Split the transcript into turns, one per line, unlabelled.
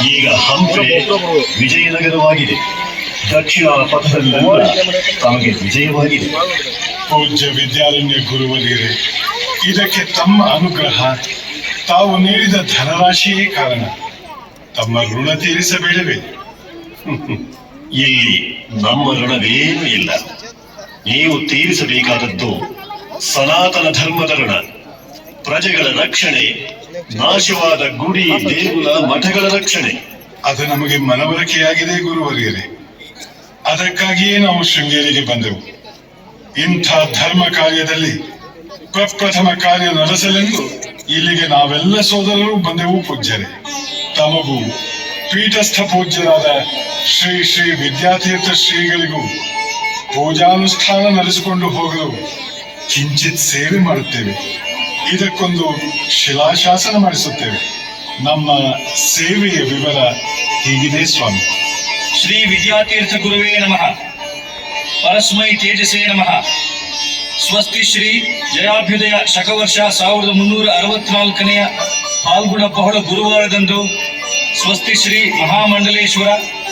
ಈಗ ಹಂಪೆ ವಿಜಯನಗರವಾಗಿದೆ. ದಕ್ಷಿಣ ಪಥದಲ್ಲೆಲ್ಲ ತಮಗೆ ವಿಜಯವಾಗಿದೆ.
ಪೂಜ್ಯ ವಿದ್ಯಾರಣ್ಯ ಗುರುವರಿಯರೇ, ಇದಕ್ಕೆ ತಮ್ಮ ಅನುಗ್ರಹ, ತಾವು ನೀಡಿದ ಧನರಾಶಿಯೇ ಕಾರಣ. ತಮ್ಮ ಋಣ ತೀರಿಸಬೇಡವೇ?
ಇಲ್ಲಿ ನಮ್ಮ ಋಣವೇನೂ ಇಲ್ಲ. ನೀವು ತೀರಿಸಬೇಕಾದದ್ದು ಸನಾತನ ಧರ್ಮದ ಋಣ, ಪ್ರಜೆಗಳ ರಕ್ಷಣೆ, ನಾಶವಾದ ಗುಡಿ ದೇಗುಲ ಮಠಗಳ ರಕ್ಷಣೆ.
ಅದು ನಮಗೆ ಮನವರಿಕೆಯಾಗಿದೆ ಗುರುವರಿಯರೇ. ಅದಕ್ಕಾಗಿಯೇ ನಾವು ಶೃಂಗೇರಿಗೆ ಬಂದೆವು. ಇಂಥ ಧರ್ಮ ಕಾರ್ಯದಲ್ಲಿ ಪ್ರಪ್ರಥಮ ಕಾರ್ಯ ನಡೆಸಲೆಂದು ಇಲ್ಲಿಗೆ ನಾವೆಲ್ಲ ಸೋದರರು ಬಂದೆವು ಪೂಜ್ಯರೇ. ತಮಗೂ ಪೀಠಸ್ಥ ಪೂಜ್ಯರಾದ ಶ್ರೀ ಶ್ರೀ ವಿದ್ಯಾತೀರ್ಥ ಶ್ರೀಗಳಿಗೂ ಪೂಜಾನುಷ್ಠಾನ ನಡೆಸಿಕೊಂಡು ಹೋಗಲು ಕಿಂಚಿತ್ ಸೇವೆ ಮಾಡುತ್ತೇವೆ. ಇದಕ್ಕೊಂದು ಶಿಲಾಶಾಸನ ಮಾಡಿಸುತ್ತೇವೆ. ನಮ್ಮ ಸೇವೆಯ ವಿವರ ಹೀಗಿದೆ ಸ್ವಾಮಿ.
ಶ್ರೀ ವಿದ್ಯಾತೀರ್ಥ ಗುರುವೇ ನಮಃ. ಪರಸ್ಮೈ ತೇಜಸೇ ನಮಃ. ಸ್ವಸ್ತಿ ಶ್ರೀ ಜಯಾಭ್ಯುದಯ ಶಕವರ್ಷ 1364ನೆಯ ಫಾಲ್ಗುಣ ಬಹಳ ಗುರುವಾರದಂದು ಸ್ವಸ್ತಿ ಶ್ರೀ ಮಹಾಮಂಡಲೇಶ್ವರ